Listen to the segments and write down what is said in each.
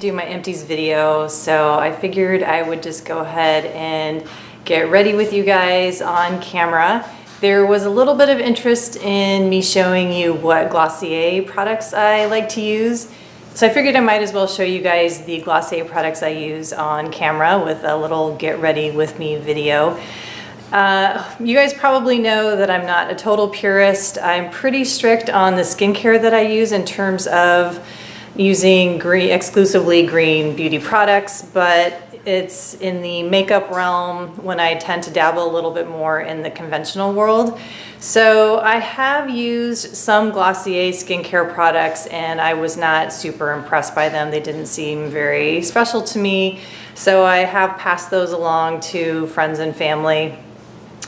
to do my Empties video, so I figured I would just go ahead and get ready with you guys on camera. There was a little bit of interest in me showing you what Glossier products I like to use. So I figured I might as well show you guys the Glossier products I use on camera with a little get ready with me video. You guys probably know that I'm not a total purist. I'm pretty strict on the skincare that I use in terms of using exclusively green beauty products, but it's in the makeup realm when I tend to dabble a little bit more in the conventional world. So I have used some Glossier skincare products and I was not super impressed by them. They didn't seem very special to me. So I have passed those along to friends and family.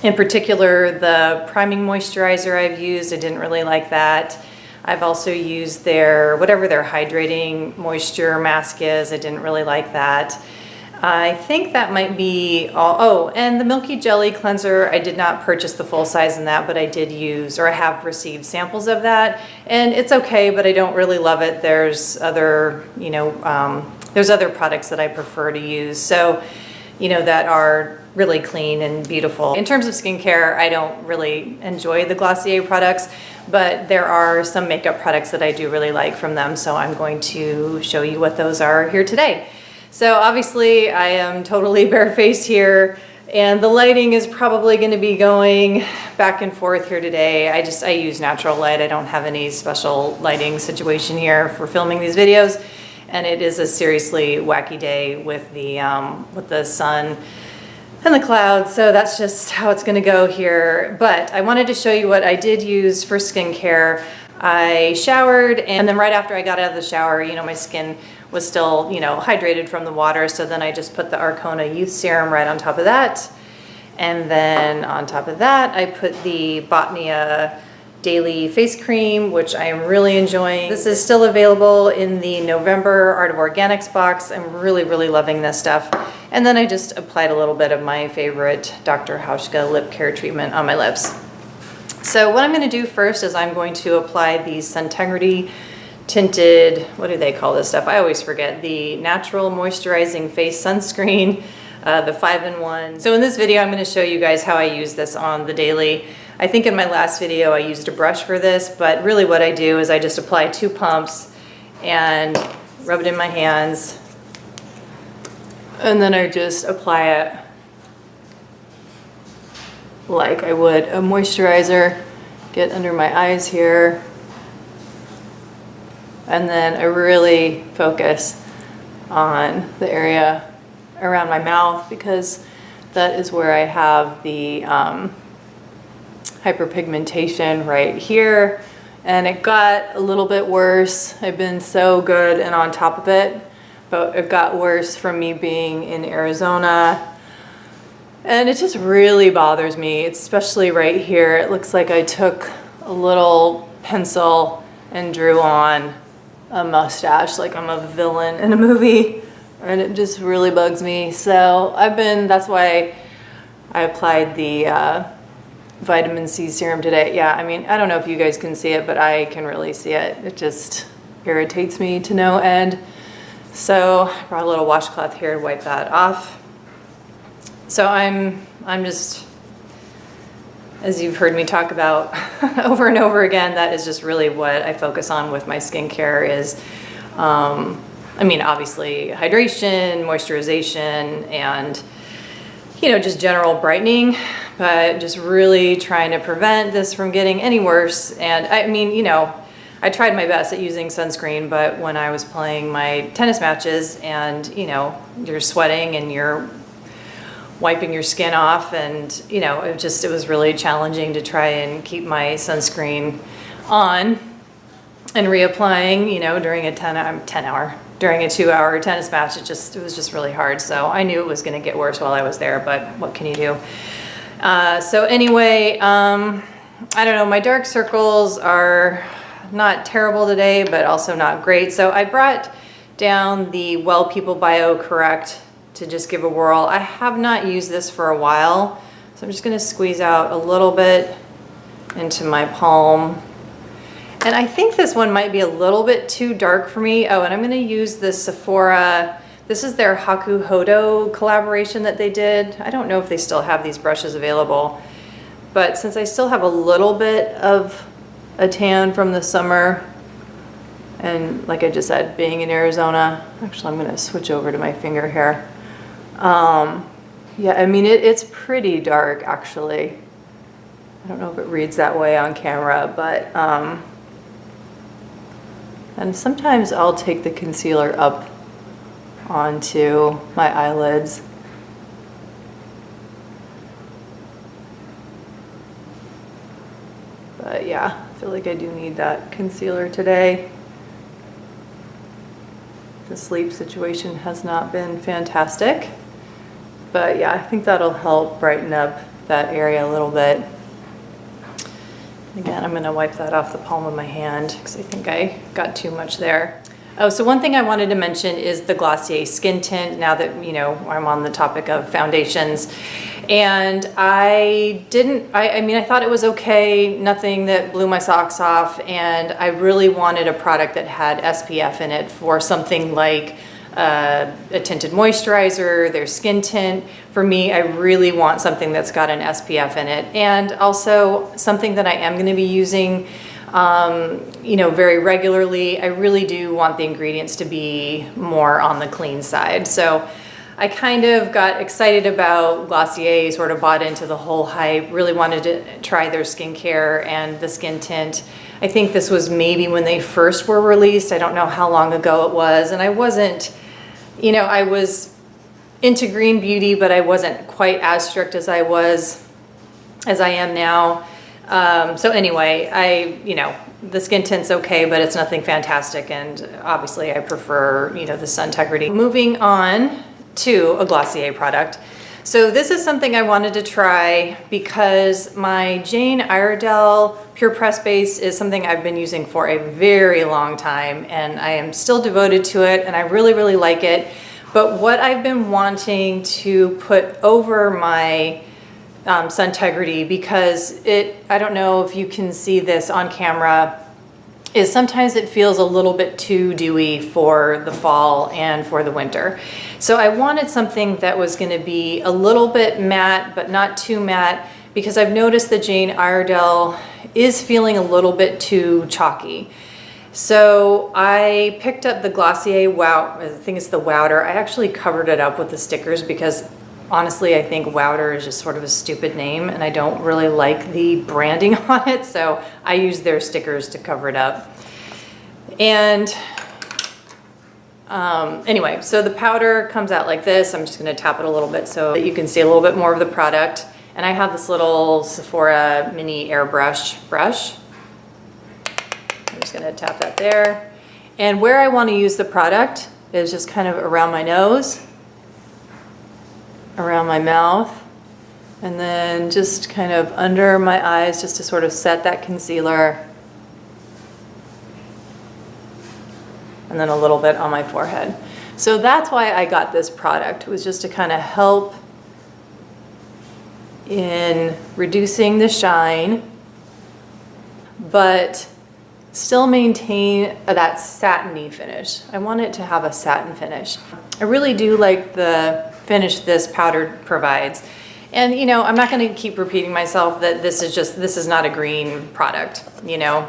In particular, the priming moisturizer I've used, I didn't really like that. I've also used whatever their hydrating moisture mask is. I didn't really like that. I think that might be all. Oh, and the Milky Jelly cleanser, I did not purchase the full size in that, but I did use, or I have received samples of that. And it's okay, but I don't really love it. There's other, there's other products that I prefer to use. So, that are really clean and beautiful. In terms of skincare, I don't really enjoy the Glossier products, but there are some makeup products that I do really like from them, so I'm going to show you what those are here today. So obviously I am totally barefaced here, and the lighting is probably going to be going back and forth here today. I use natural light. I don't have any special lighting situation here for filming these videos, and it is a seriously wacky day with the sun and the clouds, so that's just how it's gonna go here. But I wanted to show you what I did use for skincare. I showered, and then right after I got out of the shower, my skin was still, hydrated from the water, so then I just put the Arcona Youth Serum right on top of that. And then on top of that, I put the Botnia Daily Face Cream, which I am really enjoying. This is still available in the November Art of Organics box. I'm really, really loving this stuff. And then I just applied a little bit of my favorite Dr. Hauschka lip care treatment on my lips. So what I'm going to do first is I'm going to apply the Suntegrity tinted, what do they call this stuff? I always forget. The Natural Moisturizing Face Sunscreen, the 5-in-1. So in this video, I'm going to show you guys how I use this on the daily. I think in my last video I used a brush for this, but really what I do is I just apply 2 pumps and rub it in my hands, and then I just apply it like I would a moisturizer. Get under my eyes here, and then I really focus on the area around my mouth because that is where I have the hyperpigmentation right here, and it got a little bit worse. I've been so good and on top of it, but it got worse from me being in Arizona, and it just really bothers me, especially right here. It looks like I took a little pencil and drew on a mustache like I'm a villain in a movie, and it just really bugs me. So that's why I applied the vitamin C serum today. Yeah, I mean, I don't know if you guys can see it, but I can really see it. It just irritates me to no end. So I brought a little washcloth here to wipe that off. So I'm just, as you've heard me talk about over and over again, that is just really what I focus on with my skincare is, obviously hydration, moisturization, and just general brightening, but just really trying to prevent this from getting any worse. And I tried my best at using sunscreen, but when I was playing my tennis matches and, you're sweating and you're wiping your skin off, and, it was really challenging to try and keep my sunscreen on and reapplying, during a 2-hour tennis match. It was just really hard. So I knew it was going to get worse while I was there, but what can you do? So anyway, I don't know, my dark circles are not terrible today, but also not great. So I brought down the Well People Bio Correct to just give a whirl. I have not used this for a while, so I'm just going to squeeze out a little bit into my palm. And I think this one might be a little bit too dark for me. Oh, and I'm gonna use the Sephora, this is their Haku Hodo collaboration that they did. I don't know if they still have these brushes available, but since I still have a little bit of a tan from the summer, and like I just said, being in Arizona, actually I'm gonna switch over to my finger here. Yeah, I mean, it's pretty dark actually. I don't know if it reads that way on camera, but, and sometimes I'll take the concealer up onto my eyelids. But yeah, I feel like I do need that concealer today. The sleep situation has not been fantastic. But yeah, I think that'll help brighten up that area a little bit. Again, I'm gonna wipe that off the palm of my hand because I think I got too much there. Oh, so one thing I wanted to mention is the Glossier skin tint, now that, you know, I'm on the topic of foundations. And I mean, I thought it was okay, nothing that blew my socks off, and I really wanted a product that had SPF in it for something like a tinted moisturizer, their skin tint. For me, I really want something that's got an SPF in it, and also something that I am going to be using you know, very regularly. I really do want the ingredients to be more on the clean side. So I kind of got excited about Glossier, sort of bought into the whole hype, really wanted to try their skincare and the skin tint. I think this was maybe when they first were released. I don't know how long ago it was, and I wasn't, you know, I was into green beauty, but I wasn't quite as strict as I am now. So anyway, you know, the skin tint's okay, but it's nothing fantastic, and obviously I prefer, you know, the Suntegrity. Moving on to a Glossier product. So this is something I wanted to try because my Jane Iredale Pure Press Base is something I've been using for a very long time, and I am still devoted to it, and I really, really like it. But what I've been wanting to put over my Suntegrity, because I don't know if you can see this on camera, is sometimes it feels a little bit too dewy for the fall and for the winter. So I wanted something that was going to be a little bit matte, but not too matte, because I've noticed that Jane Iredale is feeling a little bit too chalky. So I picked up the Glossier Wow, I think it's the Wowder. I actually covered it up with the stickers because honestly, I think Wowder is just sort of a stupid name, and I don't really like the branding on it, so I use their stickers to cover it up. And anyway, so the powder comes out like this. I'm just gonna tap it a little bit so that you can see a little bit more of the product. And I have this little Sephora mini airbrush brush. I'm just gonna tap that there. And where I wanna use the product is just kind of around my nose, around my mouth, and then just kind of under my eyes, just to sort of set that concealer, and then a little bit on my forehead. So that's why I got this product, was just to kind of help in reducing the shine, but still maintain that satiny finish. I want it to have a satin finish. I really do like the finish this powder provides. And you know, I'm not going to keep repeating myself that this is not a green product, you know.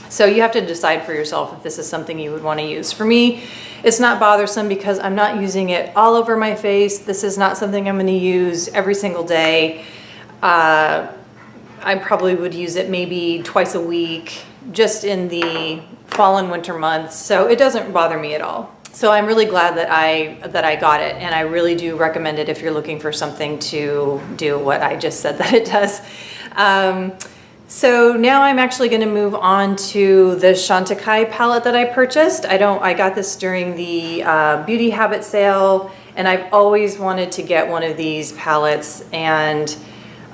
So you have to decide for yourself if this is something you would want to use. For me, it's not bothersome because I'm not using it all over my face. This is not something I'm going to use every single day. I probably would use it maybe twice a week, just in the fall and winter months. So it doesn't bother me at all. So I'm really glad that I got it, and I really do recommend it if you're looking for something to do what I just said that it does. So now I'm actually going to move on to the Chantecaille palette that I purchased. I got this during the Beauty Habit sale, and I've always wanted to get one of these palettes, and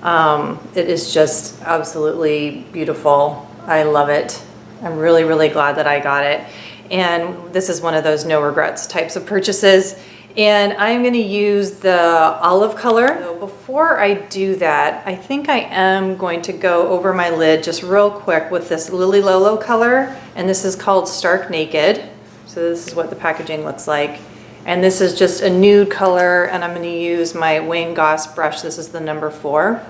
it is just absolutely beautiful. I love it. I'm really, really glad that I got it. And this is one of those no regrets types of purchases. And I'm gonna use the olive color. So before I do that, I think I am going to go over my lid just real quick with this Lily Lolo color, and this is called Stark Naked. So this is what the packaging looks like. And this is just a nude color, and I'm gonna use my Wayne Goss brush. This is the number 4.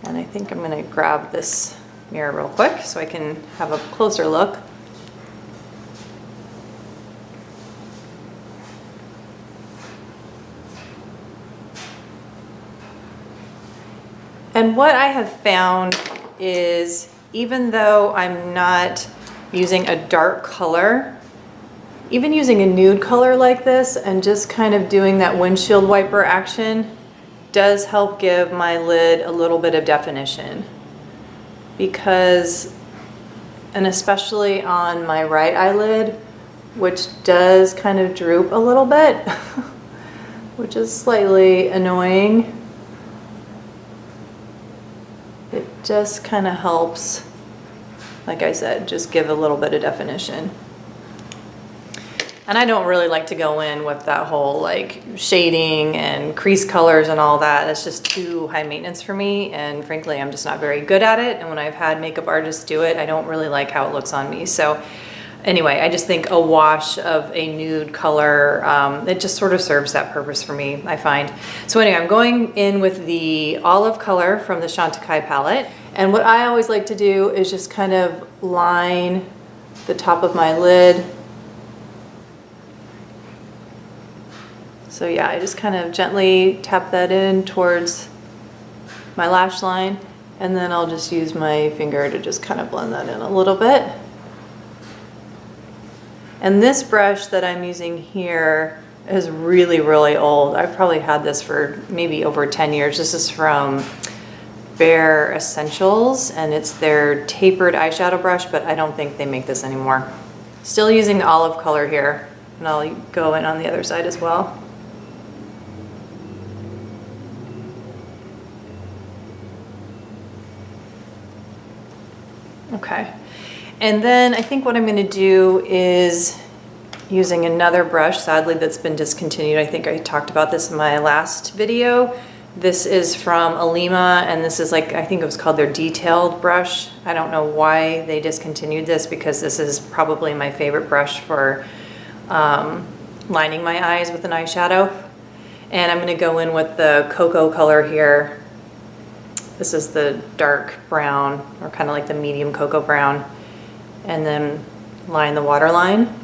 And I think I'm gonna grab this mirror real quick so I can have a closer look. And what I have found is, even though I'm not using a dark color, even using a nude color like this and just kind of doing that windshield wiper action does help give my lid a little bit of definition. Because, and especially on my right eyelid, which does kind of droop a little bit, which is slightly annoying. It just kind of helps, like I said, just give a little bit of definition. And I don't really like to go in with that whole like shading and crease colors and all that. That's just too high maintenance for me, and frankly I'm just not very good at it, and when I've had makeup artists do it, I don't really like how it looks on me. So anyway, I just think a wash of a nude color, it just sort of serves that purpose for me, I find. So anyway, I'm going in with the olive color from the Chantecaille palette. And what I always like to do is just kind of line the top of my lid. So yeah, I just kind of gently tap that in towards my lash line, and then I'll just use my finger to just kind of blend that in a little bit. And this brush that I'm using here is really, really old. I've probably had this for maybe over 10 years. This is from Bare Essentials, and it's their tapered eyeshadow brush, but I don't think they make this anymore. Still using the olive color here, and I'll go in on the other side as well. Okay. And then I think what I'm going to do is, using another brush, sadly that's been discontinued. I think I talked about this in my last video. This is from Alima, and this is like, I think it was called their detailed brush. I don't know why they discontinued this, because this is probably my favorite brush for lining my eyes with an eyeshadow. And I'm going to go in with the cocoa color here. This is the dark brown, or kind of like the medium cocoa brown. And then line the waterline.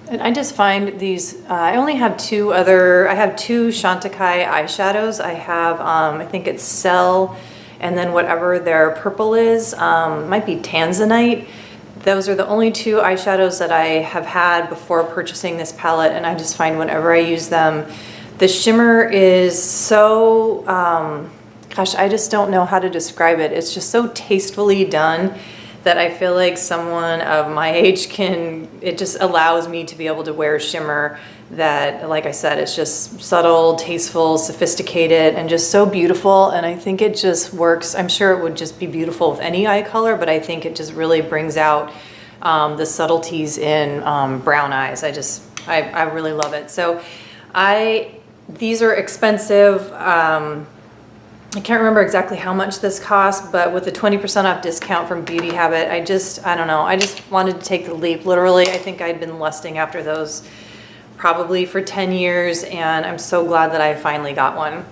And I just find these, I only have I have two Chantecaille eyeshadows. I have, I think it's Cell, and then whatever their purple is, might be Tanzanite. Those are the only 2 eyeshadows that I have had before purchasing this palette, and I just find whenever I use them, the shimmer is so, gosh, I just don't know how to describe it. It's just so tastefully done that I feel like someone of my age it just allows me to be able to wear shimmer that, like I said, it's just subtle, tasteful, sophisticated, and just so beautiful. And I think it just works. I'm sure it would just be beautiful with any eye color, but I think it just really brings out the subtleties in brown eyes. I really love it. So these are expensive. I can't remember exactly how much this cost, but with the 20% off discount from Beauty Habit, I don't know, I just wanted to take the leap. Literally, I think I'd been lusting after those probably for 10 years, and I'm so glad that I finally got one.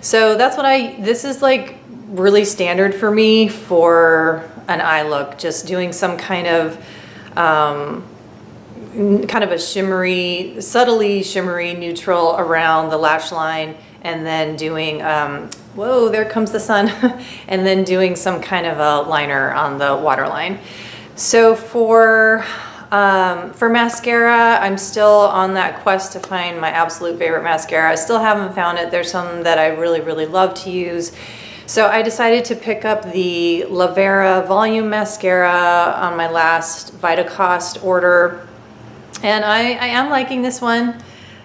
So that's what this is like really standard for me for an eye look, just doing some kind of a shimmery, subtly shimmery neutral around the lash line, and then doing, whoa, there comes the sun, and then doing some kind of a liner on the waterline. So for mascara, I'm still on that quest to find my absolute favorite mascara. I still haven't found it. There's some that I really, really love to use. So I decided to pick up the Lavera Volume Mascara on my last Vitacost order. And I am liking this one.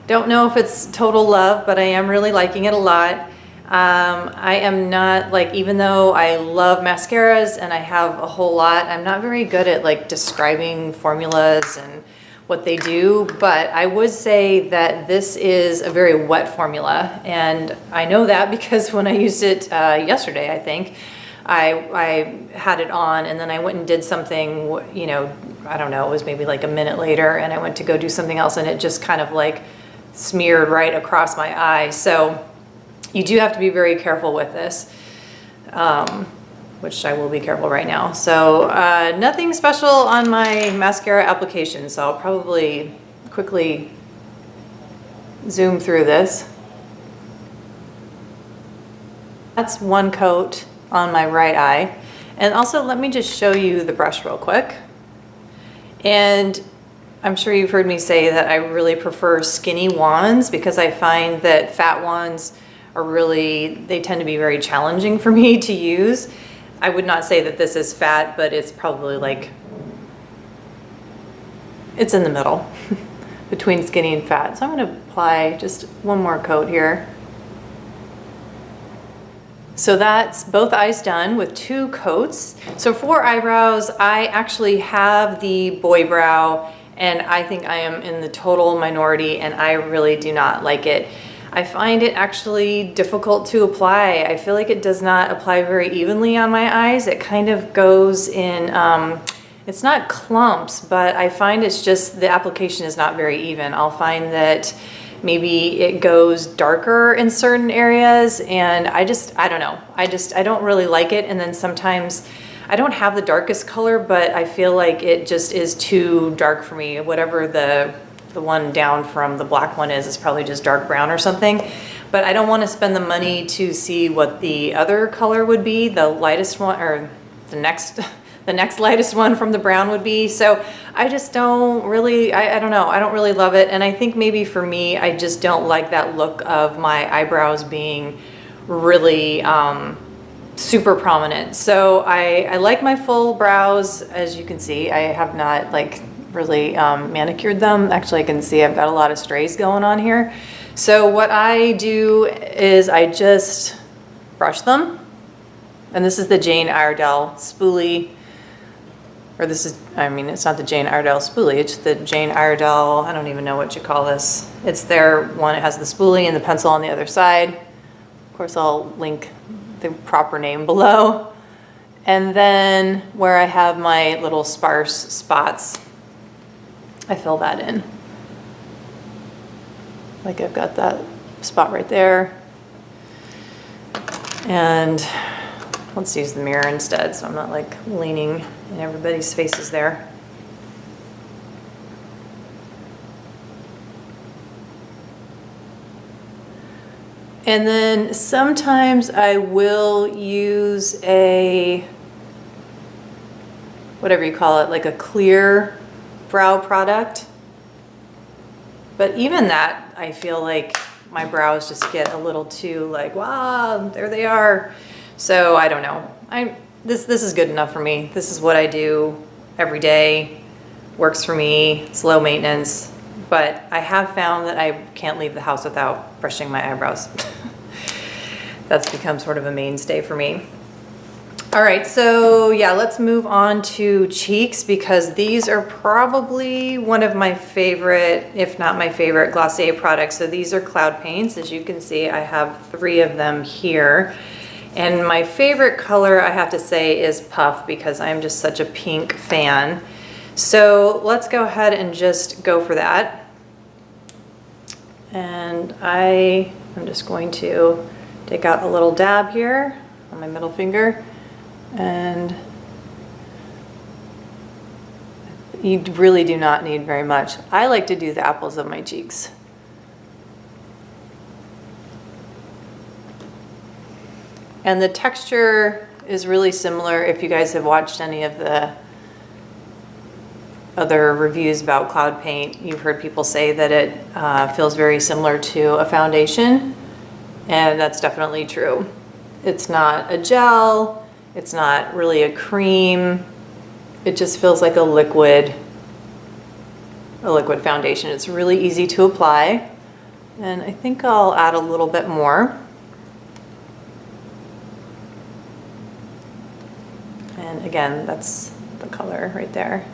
Don't know if it's total love, but I am really liking it a lot. I am not like, even though I love mascaras and I have a whole lot, I'm not very good at like describing formulas and what they do, but I would say that this is a very wet formula, and I know that because when I used it yesterday, I think, I had it on and then I went and did something, you know, I don't know, it was maybe like a minute later, and I went to go do something else and it just kind of like smeared right across my eye. So you do have to be very careful with this, which I will be careful right now. So nothing special on my mascara application, so I'll probably quickly zoom through this. That's one coat on my right eye. And also let me just show you the brush real quick. And I'm sure you've heard me say that I really prefer skinny wands because I find that fat wands are really, they tend to be very challenging for me to use. I would not say that this is fat, but it's probably like, it's in the middle between skinny and fat. So I'm gonna apply just one more coat here. So that's both eyes done with 2 coats. So for eyebrows, I actually have the boy brow, and I think I am in the total minority, and I really do not like it. I find it actually difficult to apply. I feel like it does not apply very evenly on my eyes. It kind of goes in, it's not clumps, but I find it's just, the application is not very even. I'll find that maybe it goes darker in certain areas, and I don't know. I don't really like it. And then sometimes I don't have the darkest color, but I feel like it just is too dark for me. Whatever the one down from the black one is probably just dark brown or something. But I don't want to spend the money to see what the other color would be, the lightest one, or the next lightest one from the brown would be. So I just don't really, I don't know, I don't really love it. And I think maybe for me, I just don't like that look of my eyebrows being really super prominent. So I like my full brows. As you can see, I have not like really manicured them. Actually, I can see I've got a lot of strays going on here. So what I do is I just brush them. And this is the Jane Iredale spoolie. Or this is, I mean, it's not the Jane Iredale spoolie, it's the Jane Iredale, I don't even know what you call this. It's their one, it has the spoolie and the pencil on the other side. Of course, I'll link the proper name below. And then where I have my little sparse spots, I fill that in. Like I've got that spot right there. And let's use the mirror instead, so I'm not like leaning in everybody's faces there. And then sometimes I will use a, whatever you call it, like a clear brow product. But even that, I feel like my brows just get a little too like, wow, there they are. So I don't know. This is good enough for me. This is what I do every day. Works for me. It's low maintenance. But I have found that I can't leave the house without brushing my eyebrows. That's become sort of a mainstay for me. All right, so yeah, let's move on to cheeks, because these are probably one of my favorite, if not my favorite, Glossier products. So these are cloud paints. As you can see, I have 3 of them here. And my favorite color, I have to say, is Puff, because I'm just such a pink fan. So let's go ahead and just go for that. And I am just going to take out a little dab here on my middle finger. And you really do not need very much. I like to do the apples of my cheeks. And the texture is really similar. If you guys have watched any of the other reviews about cloud paint, you've heard people say that it feels very similar to a foundation, and that's definitely true. It's not a gel, it's not really a cream, it just feels like a liquid foundation. It's really easy to apply, and I think I'll add a little bit more. And again, that's the color right there.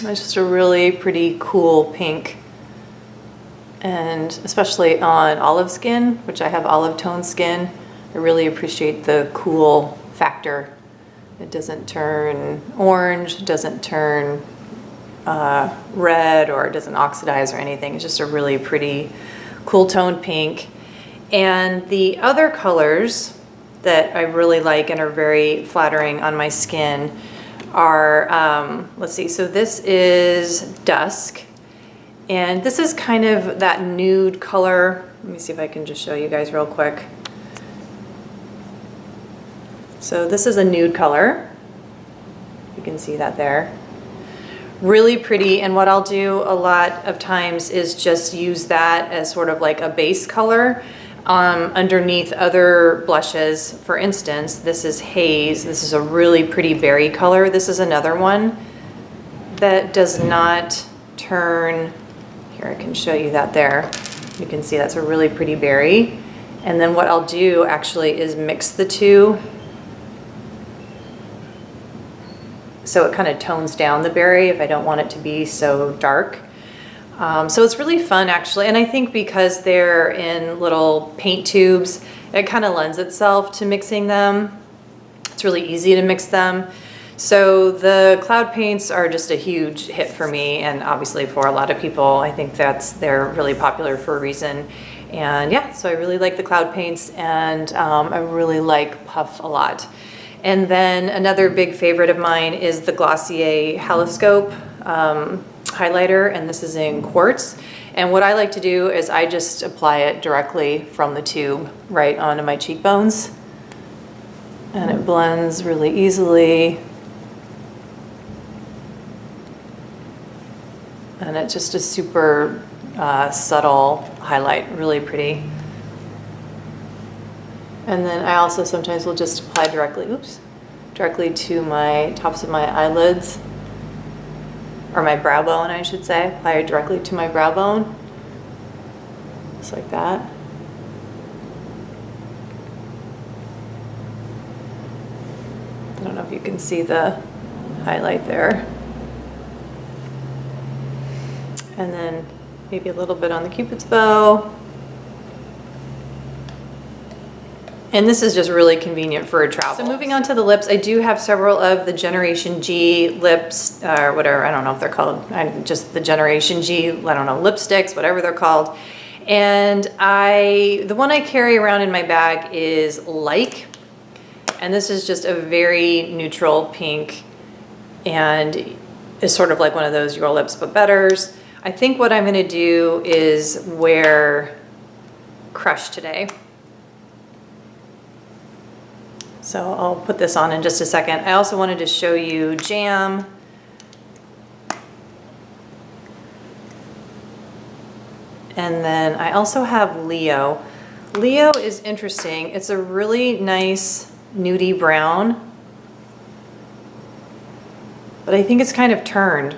It's just a really pretty cool pink, and especially on olive skin, which I have olive tone skin, I really appreciate the cool factor. It doesn't turn orange, doesn't turn red, or it doesn't oxidize or anything. It's just a really pretty cool tone pink. And the other colors that I really like and are very flattering on my skin are, let's see, so this is Dusk, and this is kind of that nude color. Let me see if I can just show you guys real quick. So this is a nude color. You can see that there. Really pretty, and what I'll do a lot of times is just use that as sort of like a base color underneath other blushes. For instance, this is Haze. This is a really pretty berry color. This is another one that does not turn. Here, I can show you that there. You can see that's a really pretty berry. And then what I'll do actually is mix the two, so it kind of tones down the berry if I don't want it to be so dark. So it's really fun actually, and I think because they're in little paint tubes, it kind of lends itself to mixing them. It's really easy to mix them. So the cloud paints are just a huge hit for me, and obviously for a lot of people. I think they're really popular for a reason. And yeah, so I really like the cloud paints, and I really like Puff a lot. And then another big favorite of mine is the Glossier Haloscope highlighter, and this is in quartz. And what I like to do is I just apply it directly from the tube right onto my cheekbones, and it blends really easily, and it's just a super subtle highlight, really pretty. And then I also sometimes will just apply directly to my tops of my eyelids, or my brow bone, I should say. Apply it directly to my brow bone, just like that. I don't know if you can see the highlight there. And then maybe a little bit on the Cupid's bow. And this is just really convenient for a travel. So moving on to the lips, I do have several of the Generation G lips, or whatever, I don't know if they're called, just the Generation G, I don't know, lipsticks, whatever they're called. And the one I carry around in my bag is Like, and this is just a very neutral pink, and is sort of like one of those Your Lips But Betters. I think what I'm gonna do is wear Crush today. So I'll put this on in just a second. I also wanted to show you Jam. And then I also have Leo. Leo is interesting. It's a really nice nudie brown, but I think it's kind of turned.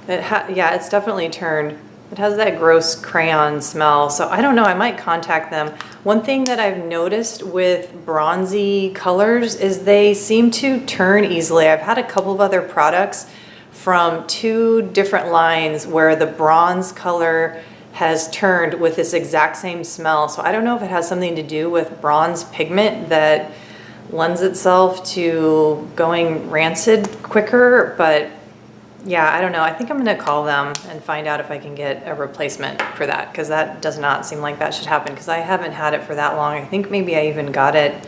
Yeah, it's definitely turned. It has that gross crayon smell, so I don't know, I might contact them. One thing that I've noticed with bronzy colors is they seem to turn easily. I've had a couple of other products from 2 different lines where the bronze color has turned with this exact same smell. So I don't know if it has something to do with bronze pigment that lends itself to going rancid quicker, but yeah, I don't know. I think I'm gonna call them and find out if I can get a replacement for that, because that does not seem like that should happen, because I haven't had it for that long. I think maybe I even got it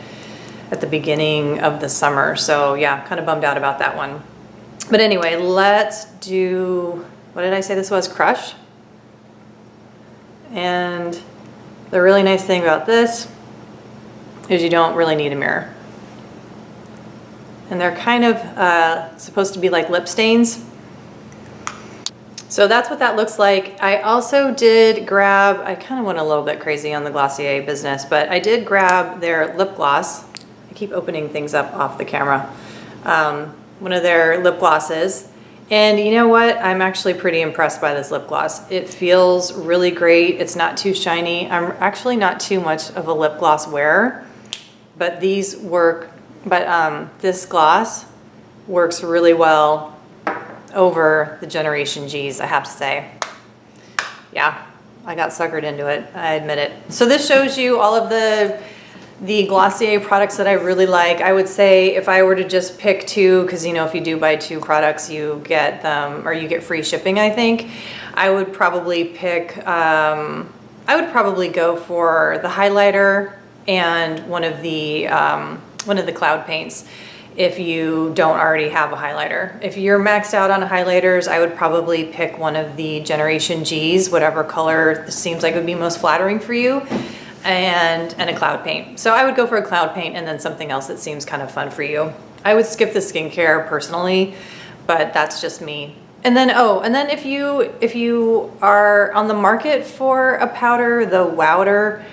at the beginning of the summer. So yeah, kind of bummed out about that one. But anyway, let's do, what did I say this was? Crush. And the really nice thing about this is you don't really need a mirror. And they're kind of supposed to be like lip stains. So that's what that looks like. I also did grab, I kind of went a little bit crazy on the Glossier business, but I did grab their lip gloss. I keep opening things up off the camera. One of their lip glosses. And you know what? I'm actually pretty impressed by this lip gloss. It feels really great. It's not too shiny. I'm actually not too much of a lip gloss wearer, but these work, this gloss works really well over the Generation Gs, I have to say. Yeah, I got suckered into it, I admit it. So this shows you all of the Glossier products that I really like. I would say if I were to just pick two, because you know if you do buy two products you get them, or you get free shipping, I think, I would probably pick, I would probably go for the highlighter and one of the cloud paints if you don't already have a highlighter. If you're maxed out on highlighters, I would probably pick one of the Generation Gs, whatever color seems like would be most flattering for you, and a cloud paint. So I would go for a cloud paint and then something else that seems kind of fun for you. I would skip the skincare personally, but that's just me. And then, if you are on the market for a powder, the Wowder,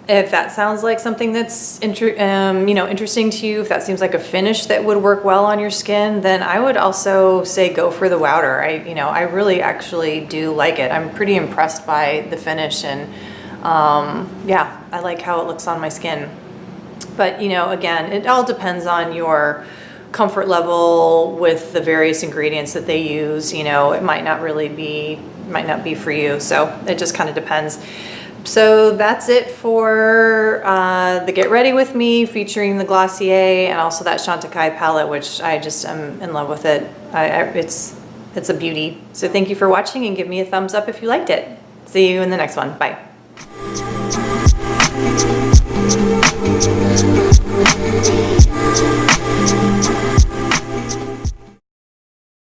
if that sounds like something that's interesting to you, if that seems like a finish that would work well on your skin, then I would also say go for the Wowder. I really actually do like it. I'm pretty impressed by the finish, and yeah, I like how it looks on my skin. But again, it all depends on your comfort level with the various ingredients that they use. It might not be for you, so it just kind of depends. So that's it for the Get Ready With Me featuring the Glossier and also that Chantecaille palette, which I just am in love with it. It's a beauty. So thank you for watching, and give me a thumbs up if you liked it. See you in the next one. Bye.